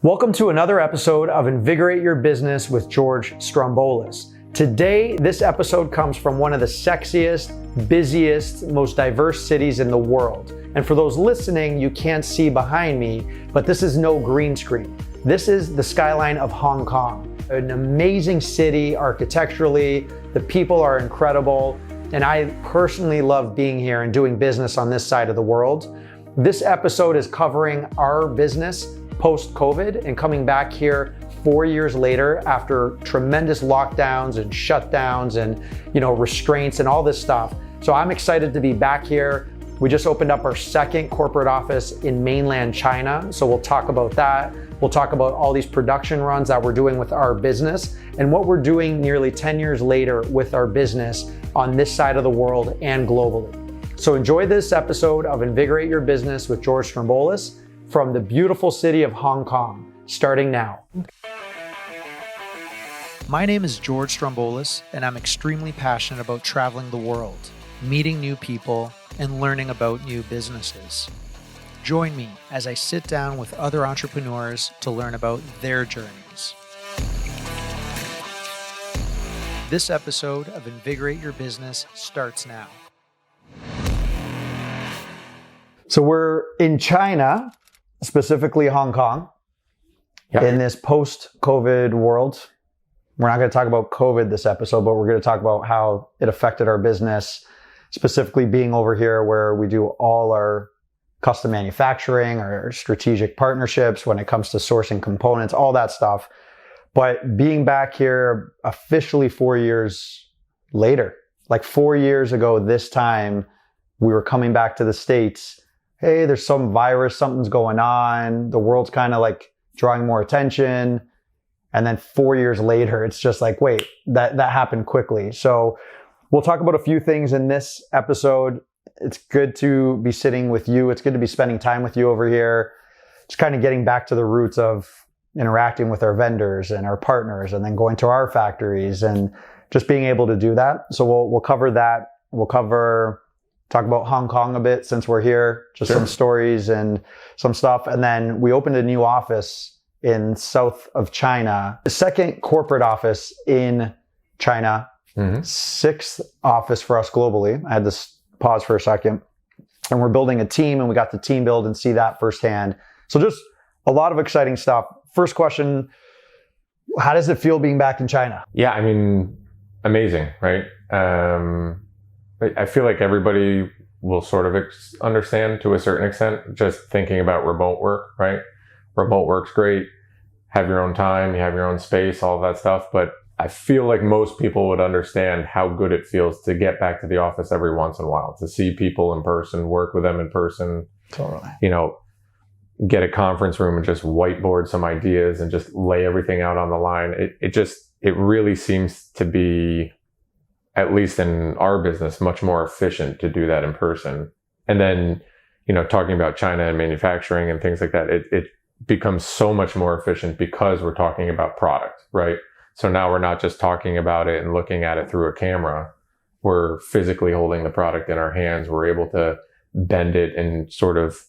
Welcome to another episode of Invigorate Your Business with George Stroumboulis. Today, this episode comes from one of the sexiest, busiest, most diverse cities in the world. And for those listening, you can't see behind me, but this is no green screen. This is the skyline of Hong Kong. An amazing city architecturally, the people are incredible, and I personally love being here and doing business on this side of the world. This episode is covering our business post-COVID and coming back here 4 years later after tremendous lockdowns and shutdowns and restraints and all this stuff. So I'm excited to be back here. We just opened up our second corporate office in mainland China. So we'll talk about that. We'll talk about all these production runs that we're doing with our business and what we're doing nearly 10 years later with our business on this side of the world and globally. So enjoy this episode of Invigorate Your Business with George Stroumboulis from the beautiful city of Hong Kong, starting now. My name is George Stroumboulis, and I'm extremely passionate about traveling the world, meeting new people, and learning about new businesses. Join me as I sit down with other entrepreneurs to learn about their journeys. This episode of Invigorate Your Business starts now. So we're in China, specifically Hong Kong, in this post-COVID world. We're not going to talk about COVID this episode, but we're going to talk about how it affected our business, specifically being over here where we do all our custom manufacturing, our strategic partnerships when it comes to sourcing components, all that stuff. But being back here officially 4 years later, like 4 years ago this time, we were coming back to the States. Hey, there's some virus, something's going on. The world's kind of like drawing more attention. And then 4 years later, it's just like, wait, that happened quickly. So we'll talk about a few things in this episode. It's good to be sitting with you. It's good to be spending time with you over here. Just kind of getting back to the roots of interacting with our vendors and our partners and then going to our factories and just being able to do that. So we'll cover that. We'll talk about Hong Kong a bit since we're here, just some stories and some stuff. And then we opened a new office in south of China, the second corporate office in China, sixth office for us globally. I had to pause for a second. And we're building a team and we got the team build and see that firsthand. So just a lot of exciting stuff. First question, how does it feel being back in China? Yeah, I mean, amazing, right? I feel like everybody will sort of understand to a certain extent, just thinking about remote work, right? Remote work's great. Have your own time, you have your own space, all that stuff. But I feel like most people would understand how good it feels to get back to the office every once in a while, to see people in person, work with them in person. Totally. Get a conference room and just whiteboard some ideas and just lay everything out on the line. It really seems to be, at least in our business, much more efficient to do that in person. And then, talking about China and manufacturing and things like that, it becomes so much more efficient because we're talking about product, right? So now we're not just talking about it and looking at it through a camera. We're physically holding the product in our hands. We're able to bend it and sort of,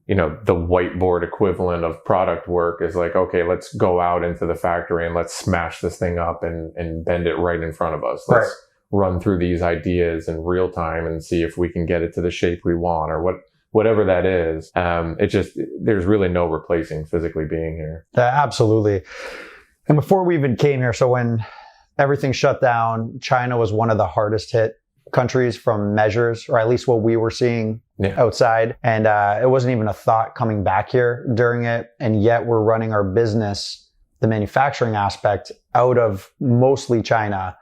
the whiteboard equivalent of product work is like, okay, let's go out into the factory and let's smash this thing up and bend it right in front of us. Let's run through these ideas in real time and see if we can get it to the shape we want or whatever that is. There's really no replacing physically being here. Absolutely. And before we even came here, so when everything shut down, China was one of the hardest hit countries from measures, or at least what we were seeing outside. And it wasn't even a thought coming back here during it. And yet we're running our business, the manufacturing aspect, out of mostly China.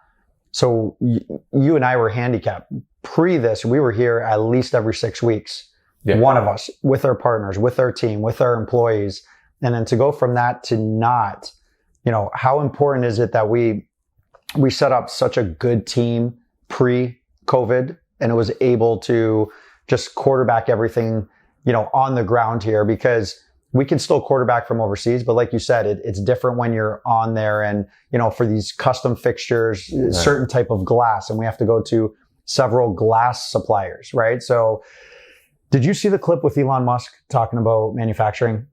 So you and I were handicapped. Pre this, we were here at least every 6 weeks. One of us, with our partners, with our team, with our employees. And then to go from that to not, how important is it that we set up such a good team pre-COVID and it was able to just quarterback everything, on the ground here, because we can still quarterback from overseas, but like you said, it's different when you're on there and, for these custom fixtures, certain type of glass, and we have to go to several glass suppliers, right? So did you see the clip with Elon Musk talking about manufacturing?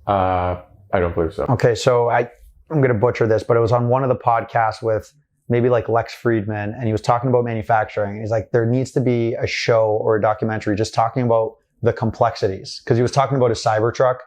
I I don't believe so. Okay, so I'm going to butcher this, but it was on one of the podcasts with maybe like Lex Friedman, and he was talking about manufacturing. He's like, there needs to be a show or a documentary just talking about the complexities, because he was talking about a Cybertruck,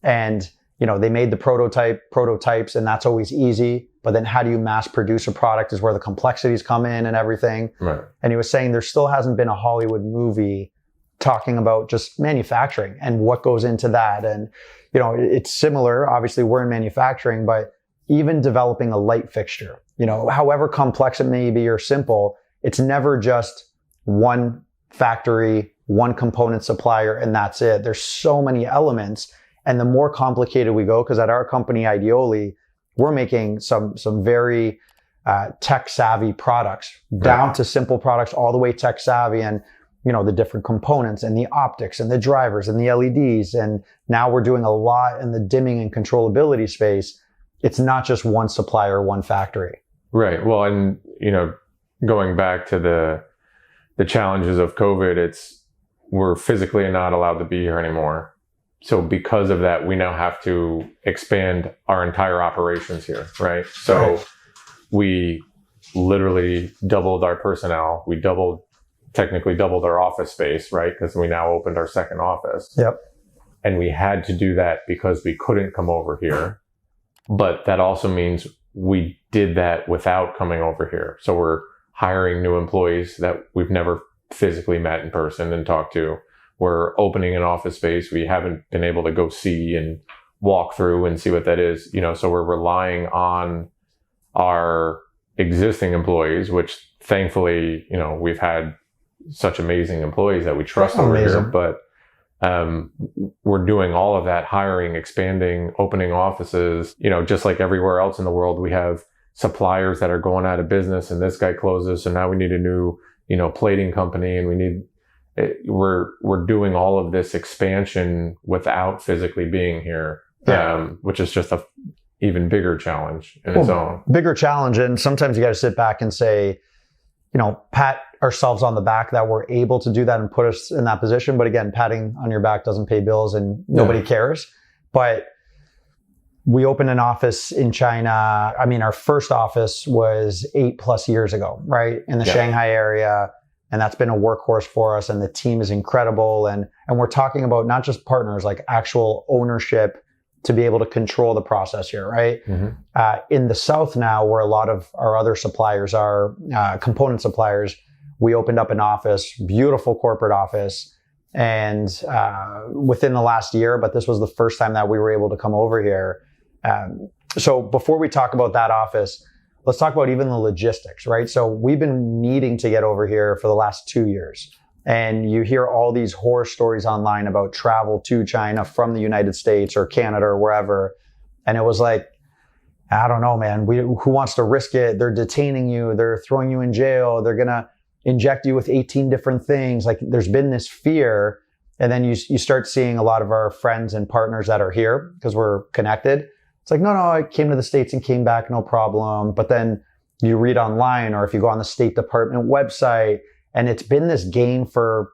and they made the prototypes, and that's always easy. But then how do you mass produce a product is where the complexities come in and everything. Right. And he was saying there still hasn't been a Hollywood movie talking about just manufacturing and what goes into that. And, it's similar. Obviously, we're in manufacturing, but even developing a light fixture, however complex it may be or simple, it's never just one factory, one component supplier, and that's it. There's so many elements. And the more complicated we go, because at our company, Ideoli, we're making some very tech savvy products, down to simple products, all the way tech savvy, and the different components and the optics and the drivers and the LEDs. And now we're doing a lot in the dimming and controllability space. It's not just one supplier, one factory. Right. Well, and going back to the challenges of COVID, we're physically not allowed to be here anymore. So because of that, we now have to expand our entire operations here, right? So we literally doubled our personnel. We technically doubled our office space, right? Because we now opened our second office. Yep. And we had to do that because we couldn't come over here. But that also means we did that without coming over here. So we're hiring new employees that we've never physically met in person and talked to. We're opening an office space we haven't been able to go see and walk through and see what that is. So we're relying on our existing employees, which thankfully, we've had such amazing employees that we trust over here. But we're doing all of that hiring, expanding, opening offices, just like everywhere else in the world. We have suppliers that are going out of business, and this guy closes. So now we need a new, plating company, and we're doing all of this expansion without physically being here, which is just a even bigger challenge in its own. Bigger challenge. And sometimes you got to sit back and say, pat ourselves on the back that we're able to do that and put us in that position. But again, patting on your back doesn't pay bills, and nobody cares. But we opened an office in China. I mean, our first office was 8+ years ago, right? In the Shanghai area. And that's been a workhorse for us. And the team is incredible. And we're talking about not just partners, like actual ownership to be able to control the process here, right? Mm-hmm. In the South now, where a lot of our other suppliers are, component suppliers, we opened up an office, beautiful corporate office. And within the last year, but this was the first time that we were able to come over here. So before we talk about that office, let's talk about even the logistics, right? So we've been needing to get over here for the last 2 years. And you hear all these horror stories online about travel to China from the United States or Canada or wherever. And it was like, I don't know, man, who wants to risk it? They're detaining you. They're throwing you in jail. They're going to inject you with 18 different things. Like, there's been this fear. And then you start seeing a lot of our friends and partners that are here because we're connected. It's like, no, I came to the States and came back, no problem. But then you read online, or if you go on the State Department website, and it's been this game for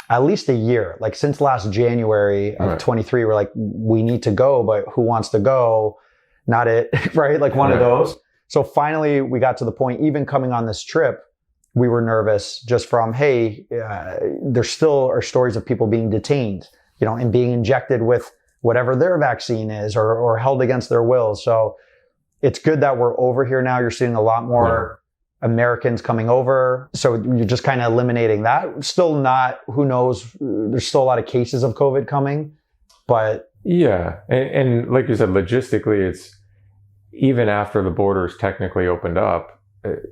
at least a year. Like since last January of 23, we're like, we need to go, but who wants to go? Not it, right? Like one of those. So finally we got to the point, even coming on this trip, we were nervous just from, hey, there still are stories of people being detained, and being injected with whatever their vaccine is, or held against their will. So it's good that we're over here now. You're seeing a lot more Americans coming over. So you're just kind of eliminating that. Still not, who knows, there's still a lot of cases of COVID coming, but. Yeah. And like you said, logistically, it's even after the borders technically opened up,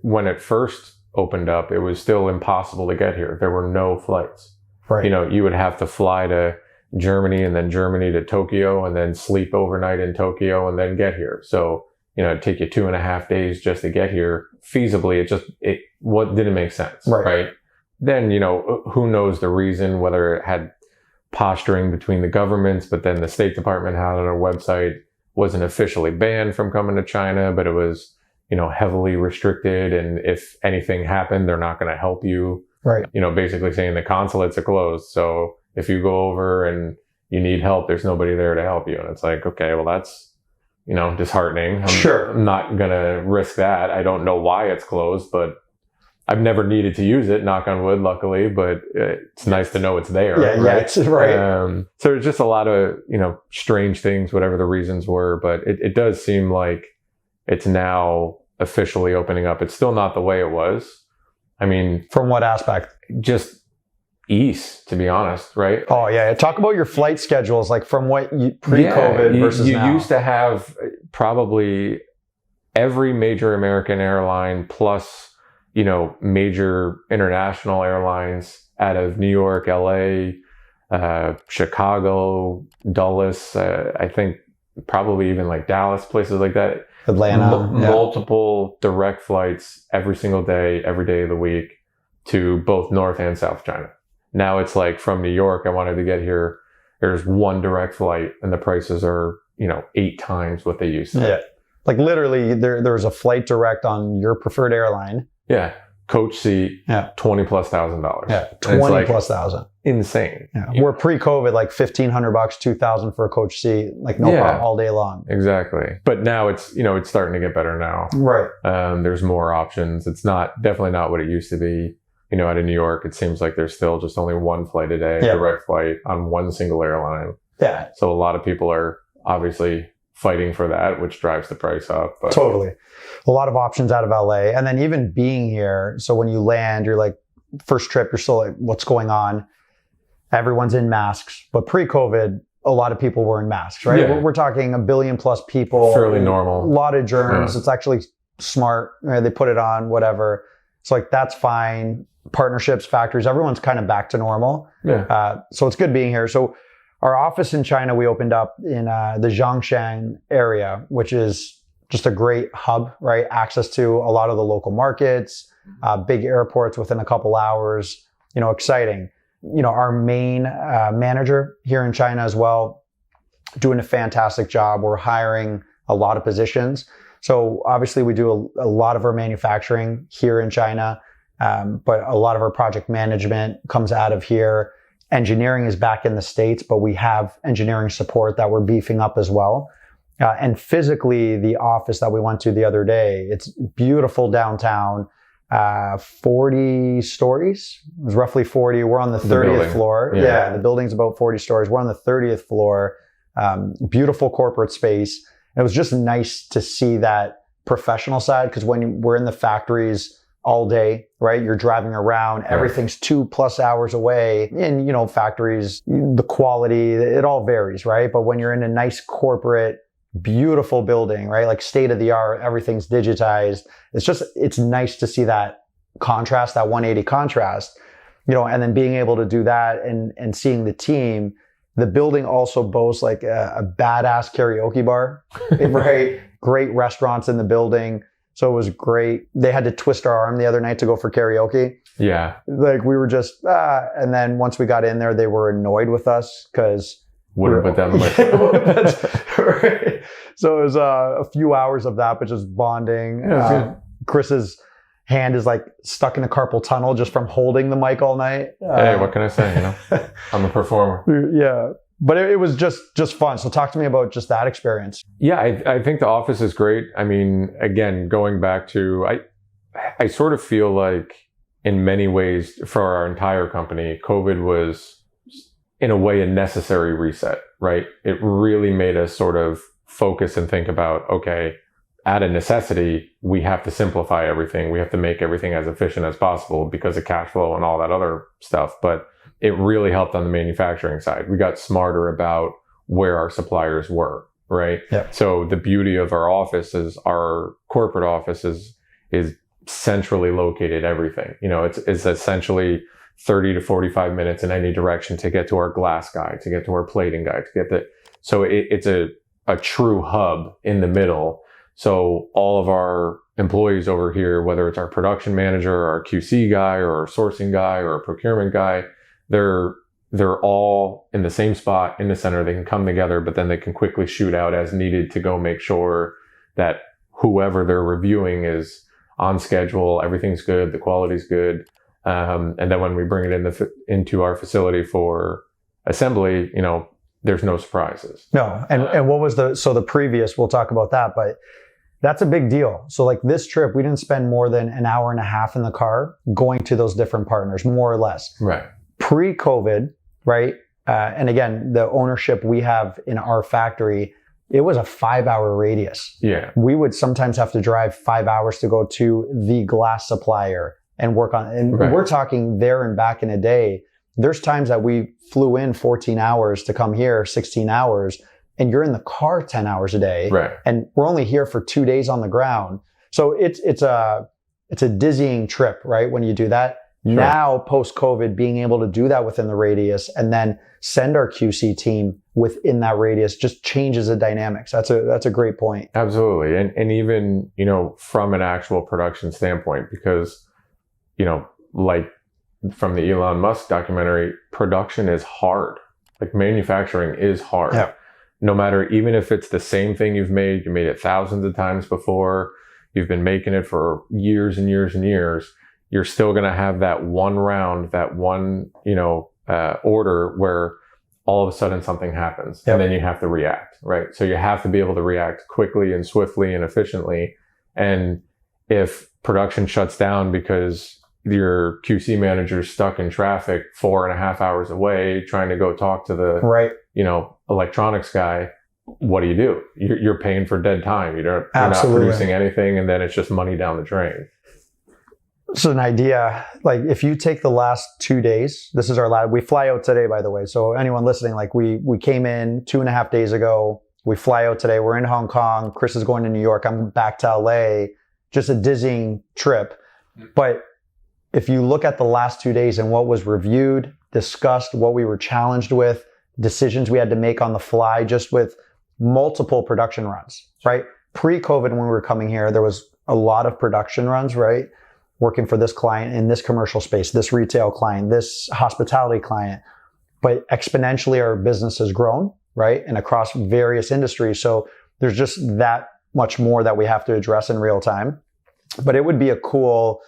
when it first opened up, it was still impossible to get here. There were no flights. Right. You would have to fly to Germany and then Germany to Tokyo and then sleep overnight in Tokyo and then get here. So, it'd take you 2.5 days just to get here. Feasibly, what didn't make sense. Right. Then, who knows the reason, whether it had posturing between the governments, but then the State Department had on our website, wasn't officially banned from coming to China, but it was, heavily restricted. And if anything happened, they're not going to help you. Right. Basically saying the consulates are closed. So if you go over and you need help, there's nobody there to help you. And it's like, okay, well, that's disheartening. Sure. I'm not going to risk that. I don't know why it's closed, but I've never needed to use it, knock on wood, luckily, but it's nice to know it's there. Yeah, right? it's right. So there's just a lot of, strange things, whatever the reasons were, but it does seem like it's now officially opening up. It's still not the way it was. I mean, from what aspect? Just ease, to be honest, right? Oh yeah. Talk about your flight schedules, like from what you pre-COVID versus now. You used to have probably every major American airline plus, major international airlines out of New York, LA, Chicago, Dulles, I think probably even like Dallas, places like that. Atlanta. Multiple direct flights every single day, every day of the week to both North and South China. Now it's like from New York, I wanted to get here. There's one direct flight and the prices are, 8 times what they used to. Yeah. Like literally there's a flight direct on your preferred airline. Yeah. Coach seat, yeah. $20,000+. Yeah. 20,000+. Insane. Yeah. We're pre-COVID, like $1,500, $2,000 for a coach seat, like no problem all day long. Exactly. But now it's, it's starting to get better now. Right. There's more options. It's definitely not what it used to be. Out of New York, it seems like there's still just only one flight a day, direct flight on one single airline. Yeah. So a lot of people are obviously fighting for that, which drives the price up. But. Totally. A lot of options out of LA. And then even being here, so when you land, you're like, first trip, you're still like, what's going on? Everyone's in masks. But pre-COVID, a lot of people were in masks, right? Yeah. We're talking 1 billion plus people. Fairly normal. A lot of germs. Yeah. It's actually smart. They put it on, whatever. So like, that's fine. Partnerships, factories, everyone's kind of back to normal. Yeah. So it's good being here. So our office in China, we opened up in the ZHONGSHAN area, which is just a great hub, right? Access to a lot of the local markets, big airports within a couple hours, exciting. Our main manager here in China as well, doing a fantastic job. We're hiring a lot of positions. So obviously we do a lot of our manufacturing here in China. But a lot of our project management comes out of here. Engineering is back in the States, but we have engineering support that we're beefing up as well. And physically, the office that we went to the other day, it's beautiful downtown, 40 stories. It was roughly 40. We're on the 30th floor. Yeah, the building's about 40 stories. We're on the 30th floor. Beautiful corporate space. And it was just nice to see that professional side, because when we're in the factories all day, right? You're driving around, everything's 2+ hours away. In, factories, the quality, it all varies, right? But when you're in a nice corporate, beautiful building, right? Like state of the art, everything's digitized. It's nice to see that contrast, that 180 contrast, and then being able to do that and seeing the team. The building also boasts like a badass karaoke bar, right? Great restaurants in the building. So it was great. They had to twist our arm the other night to go for karaoke. Yeah. Like we were just, and then once we got in there, they were annoyed with us because wouldn't put down the mic. Right. So it was a few hours of that, but just bonding. Chris's hand is like stuck in the carpal tunnel just from holding the mic all night. Hey, what can I say? I'm a performer. Yeah. But it was just fun. So talk to me about just that experience. Yeah, I think the office is great. I mean, again, going back to, I sort of feel like in many ways for our entire company, COVID was in a way a necessary reset, right? It really made us sort of focus and think about, okay, out of necessity, we have to simplify everything. We have to make everything as efficient as possible because of cash flow and all that other stuff. But it really helped on the manufacturing side. We got smarter about where our suppliers were, right? Yep. So the beauty of our office is our corporate office is centrally located everything. It's essentially 30 to 45 minutes in any direction to get to our glass guy, to get to our plating guy, so it's a true hub in the middle. So all of our employees over here, whether it's our production manager, or our QC guy, or our sourcing guy, or our procurement guy, they're all in the same spot in the center. They can come together, but then they can quickly shoot out as needed to go make sure that whoever they're reviewing is on schedule, everything's good, the quality's good. And then when we bring it into our facility for assembly, there's no surprises. No. And what was the previous, we'll talk about that, but that's a big deal. So like this trip, we didn't spend more than an hour and a half in the car going to those different partners, more or less. Right. Pre-COVID, right? And again, the ownership we have in our factory, it was a 5-hour radius. Yeah. We would sometimes have to drive 5 hours to go to the glass supplier and work on, and we're talking there and back in a day. There's times that we flew in 14 hours to come here, 16 hours, and you're in the car 10 hours a day. Right. And we're only here for 2 days on the ground. So it's a dizzying trip, right? When you do that. Sure. Now, post-COVID, being able to do that within the radius and then send our QC team within that radius just changes the dynamics. That's a great point. Absolutely. And even, from an actual production standpoint, because, like from the Elon Musk documentary, production is hard. Like manufacturing is hard. Yeah. No matter, even if it's the same thing you made it thousands of times before, you've been making it for years and years and years, you're still going to have that one round, that one, order where all of a sudden something happens. Yep. And then you have to react, right? So you have to be able to react quickly and swiftly and efficiently. And if production shuts down because your QC manager is stuck in traffic 4.5 hours away trying to go talk to the, electronics guy, what do? You're paying for dead time. You're not producing anything, and then it's just money down the drain. So an idea, like if you take the last 2 days, this is our lab. We fly out today, by the way. So anyone listening, like we came in 2.5 days ago. We fly out today. We're in Hong Kong. Chris is going to New York. I'm back to LA. Just a dizzying trip. But if you look at the last 2 days and what was reviewed, discussed, what we were challenged with, decisions we had to make on the fly, just with multiple production runs, right? Pre-COVID, when we were coming here, there was a lot of production runs, right? Working for this client in this commercial space, this retail client, this hospitality client. But exponentially, our business has grown, right? And across various industries. So there's just that much more that we have to address in real time. But it would be a cool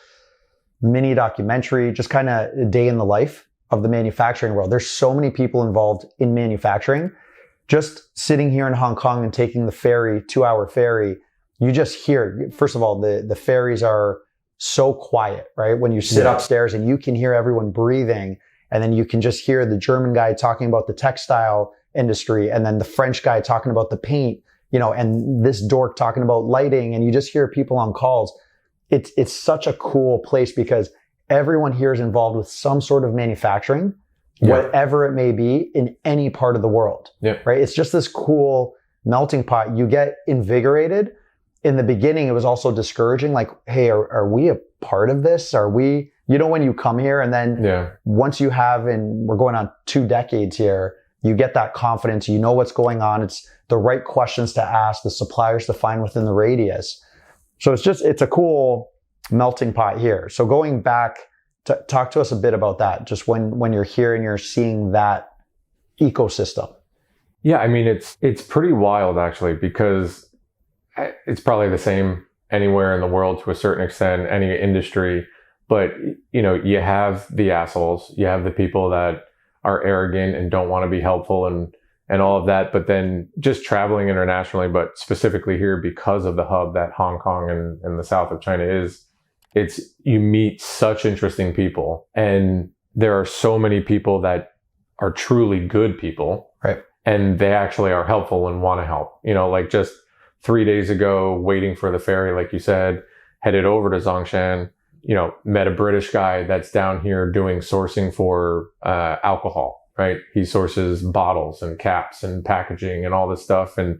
mini documentary, just kind of a day in the life of the manufacturing world. There's so many people involved in manufacturing. Just sitting here in Hong Kong and taking the ferry, 2-hour ferry, you just hear, first of all, the ferries are so quiet, right? When you sit upstairs and you can hear everyone breathing, and then you can just hear the German guy talking about the textile industry, and then the French guy talking about the paint, and this dork talking about lighting, and you just hear people on calls. It's such a cool place because everyone here is involved with some sort of manufacturing, whatever it may be in any part of the world, right? It's just this cool melting pot. You get invigorated. In the beginning, it was also discouraging. Like, hey, are we a part of this? Are we, when you come here and then once you have, and we're going on 2 decades here, you get that confidence, you know what's going on. It's the right questions to ask, the suppliers to find within the radius. So it's a cool melting pot here. So going back to talk to us a bit about that, just when you're here and you're seeing that ecosystem. Yeah. I mean, it's pretty wild actually, because it's probably the same anywhere in the world to a certain extent, any industry. But, you have the assholes, you have the people that are arrogant and don't want to be helpful and all of that. But then just traveling internationally, but specifically here because of the hub that Hong Kong and the south of China is, you meet such interesting people. And there are so many people that are truly good people. Right. And they actually are helpful and want to help, like just 3 days ago, waiting for the ferry, like you said, headed over to ZHONGSHAN, met a British guy that's down here doing sourcing for alcohol, right? He sources bottles and caps and packaging and all this stuff. And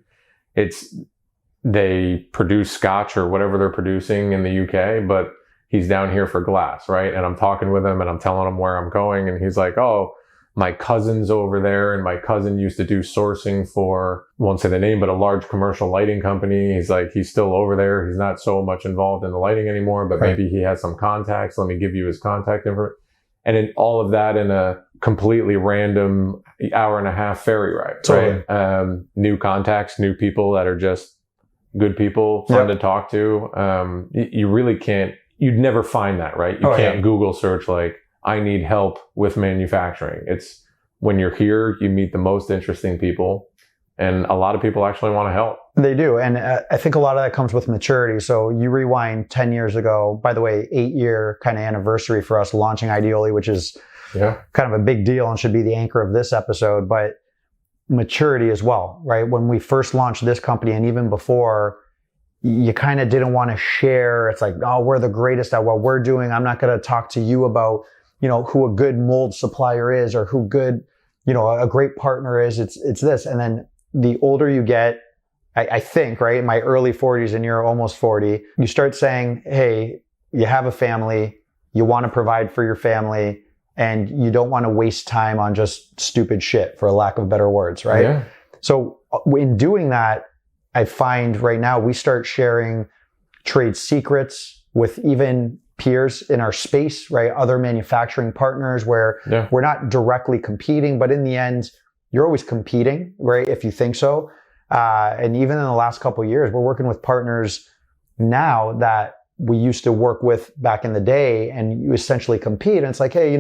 they produce scotch or whatever they're producing in the UK, but he's down here for glass, right? And I'm talking with him and I'm telling him where I'm going. And he's like, oh, my cousin's over there, and my cousin used to do sourcing for, won't say the name, but a large commercial lighting company. He's like, he's still over there. He's not so much involved in the lighting anymore, but maybe he has some contacts. Let me give you his contact information. And in all of that in a completely random 1.5-hour ferry ride, right? New contacts, new people that are just good people, fun to talk to. You really can't, you'd never find that, right? You can't Google search like, I need help with manufacturing. It's when you're here, you meet the most interesting people, and a lot of people actually want to help. They do. And I think a lot of that comes with maturity. So you rewind 10 years ago, by the way, 8-year kind of anniversary for us launching Ideoli, which is kind of a big deal and should be the anchor of this episode, but maturity as well, right? When we first launched this company and even before, you kind of didn't want to share. It's like, oh, we're the greatest at what we're doing. I'm not going to talk to you about, who a good mold supplier is or who good, a great partner is. It's this. And then the older you get, I think, right, in my early 40s and you're almost 40, you start saying, hey, you have a family, you want to provide for your family, and you don't want to waste time on just stupid shit, for a lack of better words, right? Yeah. So in doing that, I find right now we start sharing trade secrets with even peers in our space, right? Other manufacturing partners where we're not directly competing, but in the end, you're always competing, right? If you think so. And even in the last couple of years, we're working with partners now that we used to work with back in the day, and you essentially compete. And it's like, hey,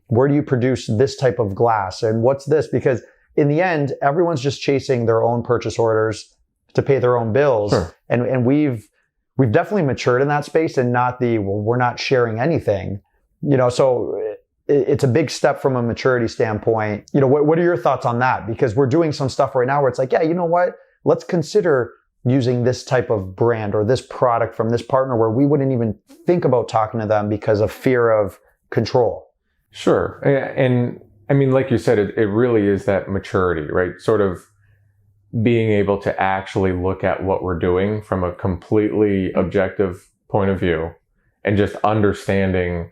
where do you produce this type of glass? And what's this? Because in the end, everyone's just chasing their own purchase orders to pay their own bills. Sure. And we've definitely matured in that space, and not we're not sharing anything, so it's a big step from a maturity standpoint. What are your thoughts on that? Because we're doing some stuff right now where it's like, yeah, you know what? Let's consider using this type of brand or this product from this partner where we wouldn't even think about talking to them because of fear of control. Sure. And I mean, like you said, it really is that maturity, right? Sort of being able to actually look at what we're doing from a completely objective point of view and just understanding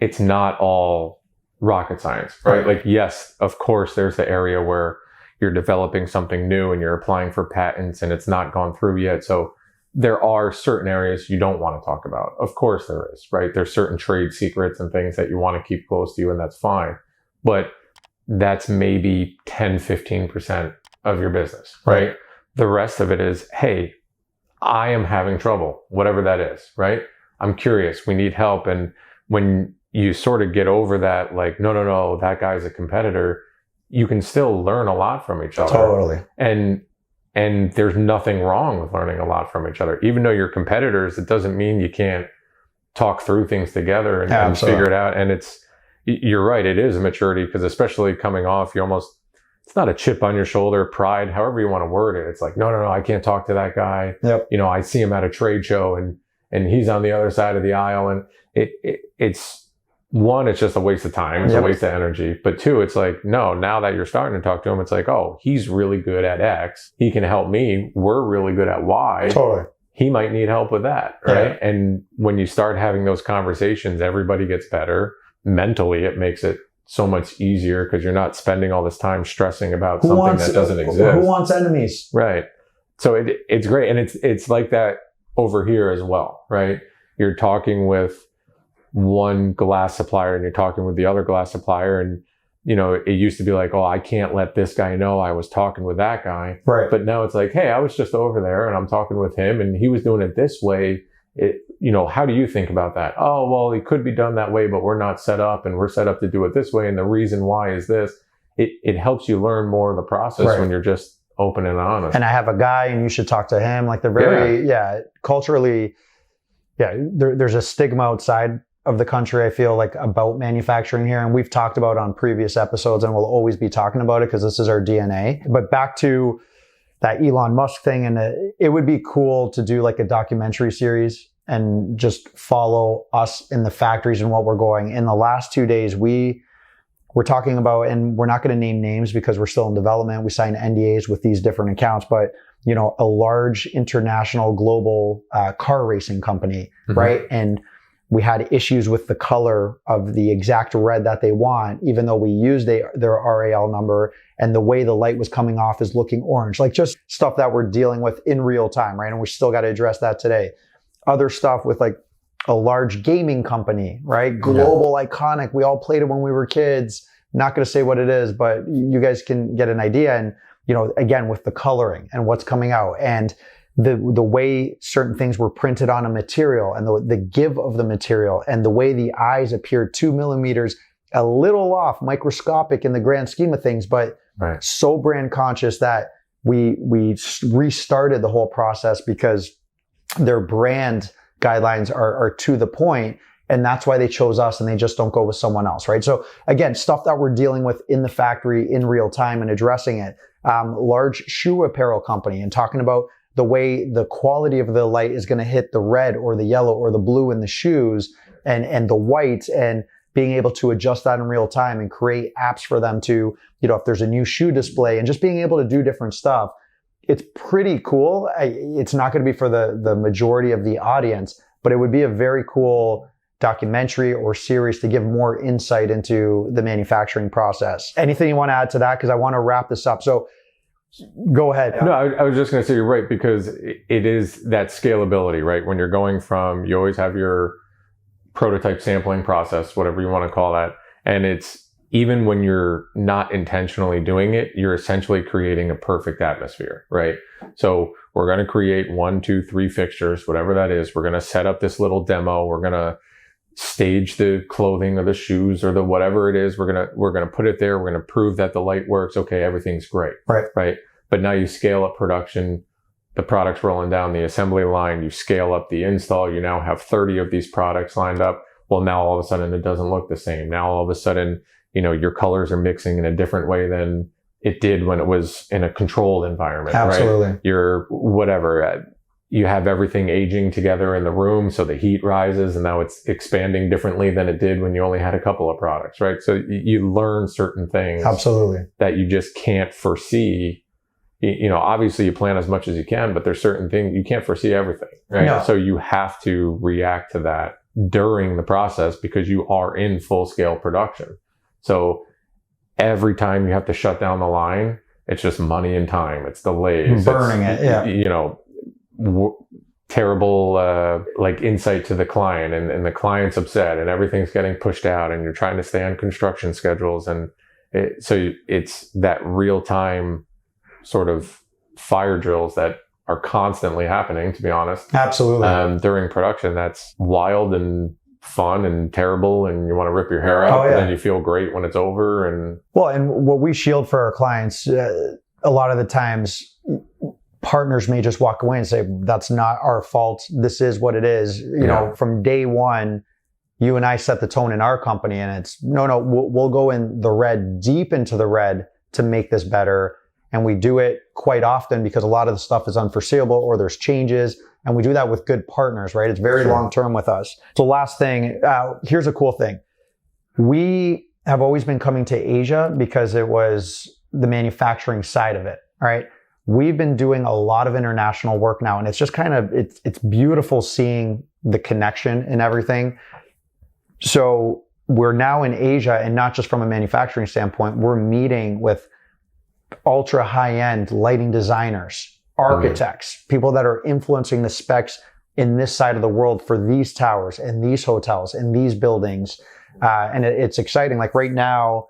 it's not all rocket science, right? Like, yes, of course, there's the area where you're developing something new and you're applying for patents and it's not gone through yet. So there are certain areas you don't want to talk about. Of course there is, right? There's certain trade secrets and things that you want to keep close to you, and that's fine. But that's maybe 10, 15% of your business, right? The rest of it is, hey, I am having trouble, whatever that is, right? I'm curious, we need help. And when you sort of get over that, like, no, that guy's a competitor, you can still learn a lot from each other. Totally. And there's nothing wrong with learning a lot from each other. Even though you're competitors, it doesn't mean you can't talk through things together and figure it out. And you're right, it is a maturity, because especially coming off, it's not a chip on your shoulder, pride, however you want to word it. It's like, no, I can't talk to that guy. Yep. I see him at a trade show and he's on the other side of the aisle. And it's one, it's just a waste of time. It's a waste of energy. But two, it's like, no, now that you're starting to talk to him, it's like, oh, he's really good at X. He can help me. We're really good at Y. Totally. He might need help with that, right? Yeah. And when you start having those conversations, everybody gets better. Mentally, it makes it so much easier because you're not spending all this time stressing about something that doesn't exist. Who wants enemies? Right. So it's great. And it's like that over here as well, right? You're talking with one glass supplier and you're talking with the other glass supplier, and it used to be like, oh, I can't let this guy know I was talking with that guy. Right. But now it's like, hey, I was just over there and I'm talking with him and he was doing it this way. How do you think about that? Oh, well, it could be done that way, but we're not set up, and we're set up to do it this way. And the reason why is this. It helps you learn more of the process when you're just open and honest. And I have a guy and you should talk to him. Like, they're very, culturally, there's a stigma outside of the country, I feel like, about manufacturing here. And we've talked about it on previous episodes, and we'll always be talking about it because this is our DNA. But back to that Elon Musk thing, and it would be cool to do like a documentary series and just follow us in the factories and what we're going. In the last 2 days, we're talking about, and we're not going to name names because we're still in development. We signed NDAs with these different accounts, but a large international global car racing company, right? And we had issues with the color of the exact red that they want, even though we used their RAL number, and the way the light was coming off is looking orange. Like, just stuff that we're dealing with in real time, right? And we still got to address that today. Other stuff with like a large gaming company, right? Global, iconic. We all played it when we were kids. Not going to say what it is, but you guys can get an idea. And, again, with the coloring and what's coming out, and the way certain things were printed on a material, and the give of the material, and the way the eyes appeared 2 millimeters a little off, microscopic in the grand scheme of things, but so brand conscious that we restarted the whole process because their brand guidelines are to the point, and that's why they chose us and they just don't go with someone else, right? So again, stuff that we're dealing with in the factory in real time and addressing it. Large shoe apparel company and talking about the way the quality of the light is going to hit the red or the yellow or the blue in the shoes and the white, and being able to adjust that in real time and create apps for them to, if there's a new shoe display, and just being able to do different stuff. It's pretty cool. It's not going to be for the majority of the audience, but it would be a very cool documentary or series to give more insight into the manufacturing process. Anything you want to add to that? Because I want to wrap this up. So go ahead. No, I was just going to say you're right, because it is that scalability, right? When you're going from, you always have your prototype sampling process, whatever you want to call that. And it's, even when you're not intentionally doing it, you're essentially creating a perfect atmosphere, right? So we're going to create 1, 2, 3 fixtures, whatever that is. We're going to set up this little demo. We're going to stage the clothing or the shoes or the whatever it is. We're going to put it there. We're going to prove that the light works. Okay, everything's great. Right. But now you scale up production. The product's rolling down the assembly line. You scale up the install. You now have 30 of these products lined up. Well, now all of a sudden it doesn't look the same. Now all of a sudden, your colors are mixing in a different way than it did when it was in a controlled environment. Absolutely. Right? You're whatever. You have everything aging together in the room, so the heat rises, and now it's expanding differently than it did when you only had a couple of products, right? So you learn certain things. Absolutely. That you just can't foresee. Obviously you plan as much as you can, but there's certain things you can't foresee everything, right? No. So you have to react to that during the process because you are in full scale production. So every time you have to shut down the line, it's just money and time. It's delays. Burning it. Yeah. Terrible, insight to the client, and the client's upset and everything's getting pushed out, and you're trying to stay on construction schedules. And so it's that real time sort of fire drills that are constantly happening, to be honest. Absolutely. During production, that's wild and fun and terrible, and you want to rip your hair out, and then you feel great when it's over. And what we shield for our clients, a lot of the times partners may just walk away and say, that's not our fault. This is what it is. From day one, you and I set the tone in our company, and it's we'll go in the red, deep into the red to make this better. And we do it quite often because a lot of the stuff is unforeseeable or there's changes. And we do that with good partners, right? It's very long-term with us. So last thing, here's a cool thing. We have always been coming to Asia because it was the manufacturing side of it, right? We've been doing a lot of international work now, and it's just it's beautiful seeing the connection and everything. So we're now in Asia, and not just from a manufacturing standpoint, we're meeting with ultra high-end lighting designers, architects, people that are influencing the specs in this side of the world for these towers and these hotels and these buildings. And it's exciting. Like right now,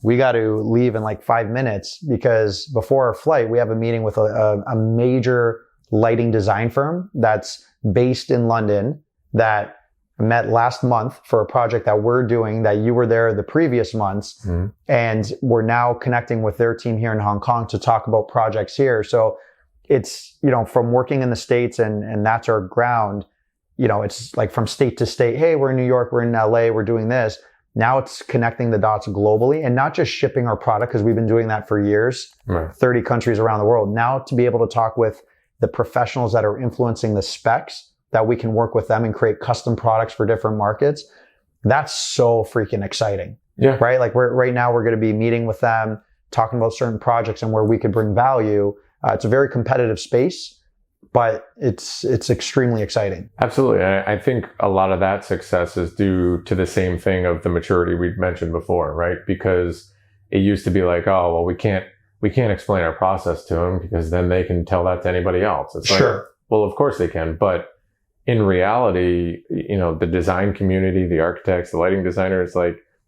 we got to leave in 5 minutes because before our flight, we have a meeting with a major lighting design firm that's based in London that met last month for a project that we're doing that you were there the previous months. Mm-hmm. And we're now connecting with their team here in Hong Kong to talk about projects here. So it's, from working in the States and that's our ground, it's like from state to state. Hey, we're in New York, we're in LA, we're doing this. Now it's connecting the dots globally and not just shipping our product, because we've been doing that for years, 30 countries around the world. Now to be able to talk with the professionals that are influencing the specs, that we can work with them and create custom products for different markets. That's so freaking exciting. Yeah. Right? Right now we're going to be meeting with them, talking about certain projects and where we could bring value. It's a very competitive space, but it's extremely exciting. Absolutely. I think a lot of that success is due to the same thing of the maturity we've mentioned before, right? Because it used to be like, oh, well, we can't explain our process to them because then they can tell that to anybody else. It's sure. Well, of course they can, but in reality, the design community, the architects, the lighting designers,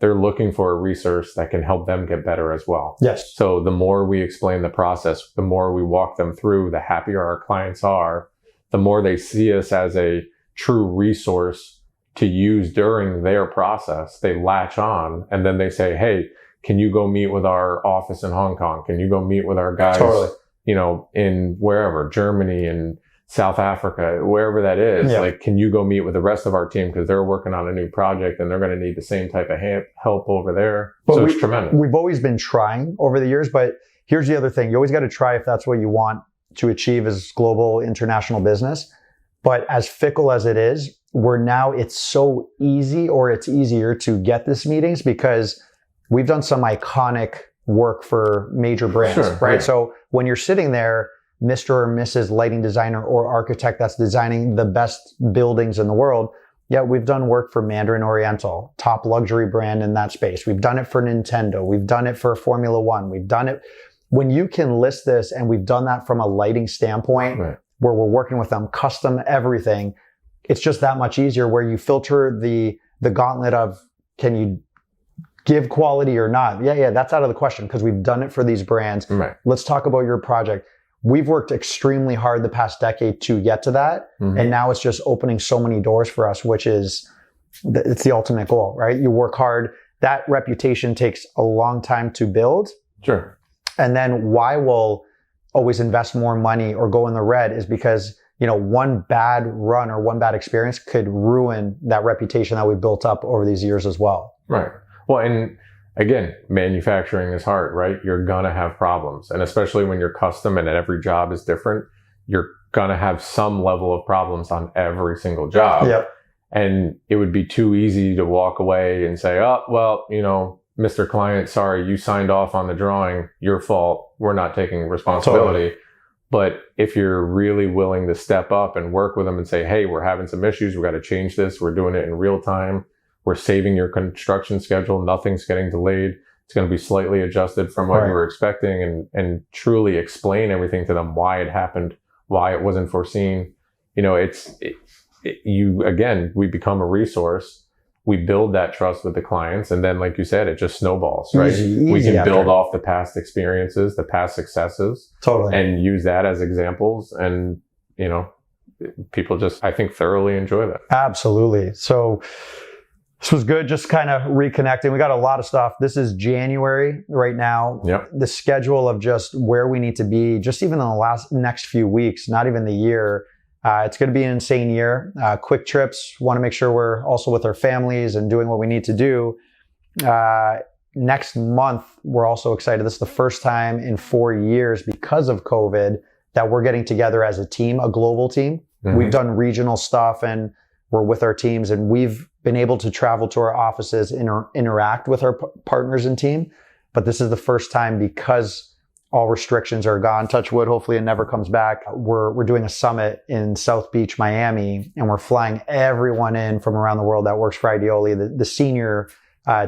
they're looking for a resource that can help them get better as well. Yes. So the more we explain the process, the more we walk them through, the happier our clients are, the more they see us as a true resource to use during their process. They latch on and then they say, hey, can you go meet with our office in Hong Kong? Can you go meet with our guys, you know, in wherever, Germany and South Africa, wherever that is, like, can you go meet with the rest of our team? Because they're working on a new project and they're going to need the same type of help over there. But so it's tremendous. We've always been trying over the years, but here's the other thing. You always got to try if that's what you want to achieve as global international business. But as fickle as it is, it's so easy, or it's easier to get this meetings because we've done some iconic work for major brands, right? Yeah. So when you're sitting there, Mr. or Mrs. lighting designer or architect that's designing the best buildings in the world, we've done work for Mandarin Oriental, top luxury brand in that space. We've done it for Nintendo. We've done it for Formula One. We've done it. When you can list this, and we've done that from a lighting standpoint, where we're working with them, custom everything, it's just that much easier where you filter the gauntlet of, can you give quality or not? Yeah, that's out of the question because we've done it for these brands. Right. Let's talk about your project. We've worked extremely hard the past decade to get to that. Mm-hmm. And now it's just opening so many doors for us, which is, it's the ultimate goal, right? You work hard. That reputation takes a long time to build. Sure. And then why we'll always invest more money or go in the red is because, you know, one bad run or one bad experience could ruin that reputation that we built up over these years as well. Right. Well, and again, manufacturing is hard, right? You're going to have problems. And especially when you're custom and every job is different, you're going to have some level of problems on every single job. Yep. And it would be too easy to walk away and say, oh, well, you know, Mr. Client, sorry, you signed off on the drawing, your fault. We're not taking responsibility. Totally. But if you're really willing to step up and work with them and say, hey, we're having some issues. We got to change this. We're doing it in real time. We're saving your construction schedule. Nothing's getting delayed. It's going to be slightly adjusted from what you were expecting, and truly explain everything to them, why it happened, why it wasn't foreseen. You know, we become a resource. We build that trust with the clients. And then, like you said, it just snowballs, right? We can build off the past experiences, the past successes, and use that as examples. And, you know, people just, I think, thoroughly enjoy that. Absolutely. So this was good, just kind of reconnecting. We got a lot of stuff. This is January right now. Yep. The schedule of just where we need to be, just even in the next few weeks, not even the year. It's going to be an insane year. Quick trips. Want to make sure we're also with our families and doing what we need to do. Next month, we're also excited. This is the first time in 4 years because of COVID that we're getting together as a team, a global team. Mm-hmm. We've done regional stuff and we're with our teams, and we've been able to travel to our offices and interact with our partners and team. But this is the first time, because all restrictions are gone, touch wood, hopefully it never comes back. We're doing a summit in South Beach, Miami, and we're flying everyone in from around the world that works for Ideoli, the senior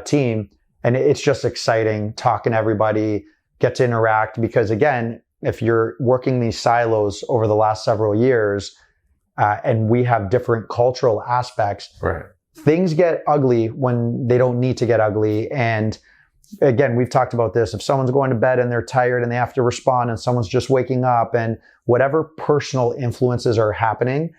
team. And it's just exciting talking to everybody, get to interact, because again, if you're working these silos over the last several years, and we have different cultural aspects, things get ugly when they don't need to get ugly. And again, we've talked about this. If someone's going to bed and they're tired and they have to respond, and someone's just waking up, and whatever personal influences are happening,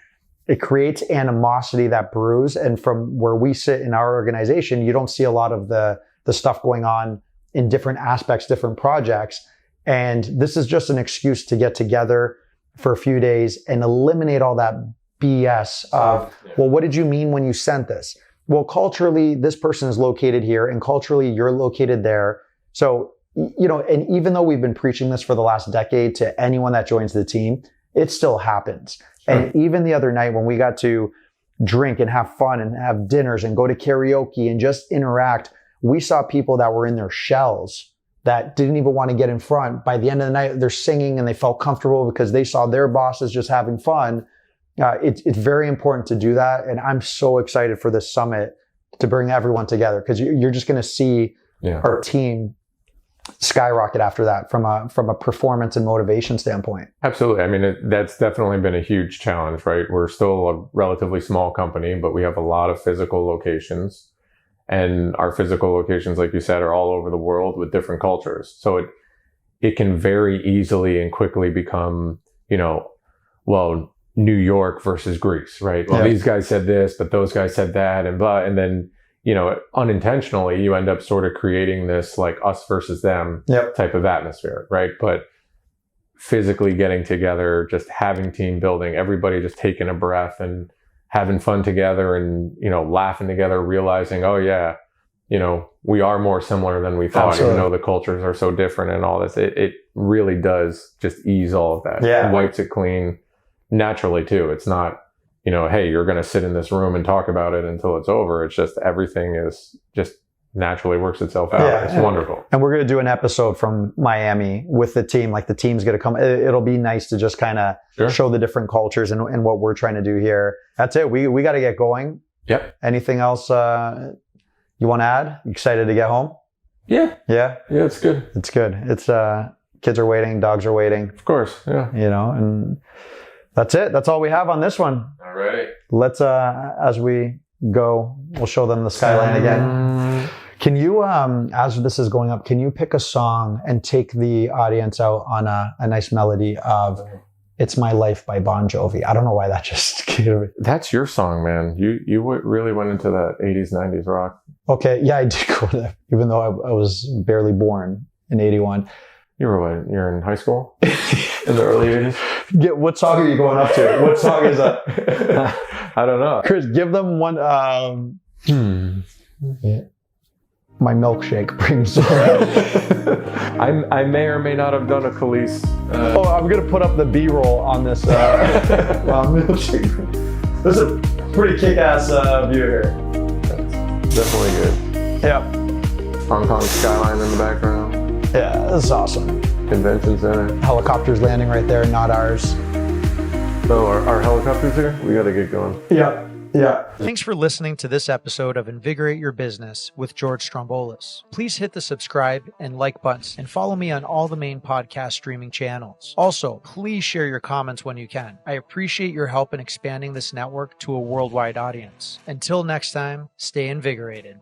it creates animosity that brews. And from where we sit in our organization, you don't see a lot of the stuff going on in different aspects, different projects. And this is just an excuse to get together for a few days and eliminate all that BS of, well, what did you mean when you sent this? Well, culturally, this person is located here, and culturally, you're located there. So, you know, and even though we've been preaching this for the last decade to anyone that joins the team, it still happens. Sure. And even the other night when we got to drink and have fun and have dinners and go to karaoke and just interact, we saw people that were in their shells that didn't even want to get in front. By the end of the night, they're singing and they felt comfortable because they saw their bosses just having fun. It's very important to do that. And I'm so excited for this summit to bring everyone together, because you're just going to see our team skyrocket after that from a performance and motivation standpoint. Absolutely. I mean, that's definitely been a huge challenge, right? We're still a relatively small company, but we have a lot of physical locations. And our physical locations, like you said, are all over the world with different cultures. So it can very easily and quickly become, New York versus Greece, right? Well, these guys said this, but those guys said that, and blah. And then, you know, unintentionally, you end up sort of creating this like us versus them type of atmosphere, right? But physically getting together, just having team building, everybody just taking a breath and having fun together and, you know, laughing together, realizing, oh yeah, you know, we are more similar than we thought, even though the cultures are so different and all this. It really does just ease all of that. It wipes it clean naturally too. It's not, you know, hey, you're going to sit in this room and talk about it until it's over. It's just everything is just naturally works itself out. It's wonderful. And we're going to do an episode from Miami with the team. Like the team's going to come. It'll be nice to just kind of show the different cultures and what we're trying to do here. That's it. We got to get going. Yep. Anything else you want to add? You excited to get home? Yeah. Yeah. Yeah, it's good. It's good. It's kids are waiting, dogs are waiting. Of course. Yeah. You know, and that's it. That's all we have on this one. All right. Let's as we go, we'll show them the skyline again. Can you, as this is going up, can you pick a song and take the audience out on a nice melody of "It's My Life" by Bon Jovi? I don't know why that just came. That's your song, man. You really went into that 80s, 90s rock. Okay, yeah, I did go there, even though I was barely born in 81. You were what? You're in high school? In the early 80s? What song are you going up to? What song is that? I don't know. Chris, give them one. My milkshake brings. I may or may not have done a Khalees. I'm going to put up the B-roll on this milkshake. This is a pretty kick-ass view here. That's definitely good. Yep. Hong Kong skyline in the background. Yeah, this is awesome. Convention center. Helicopters landing right there, not ours. Oh, our helicopters here? We got to get going. Yeah. Yeah. Thanks for listening to this episode of Invigorate Your Business with George Stroumboulis. Please hit the subscribe and like buttons and follow me on all the main podcast streaming channels. Also, please share your comments when you can. I appreciate your help in expanding this network to a worldwide audience. Until next time, stay invigorated.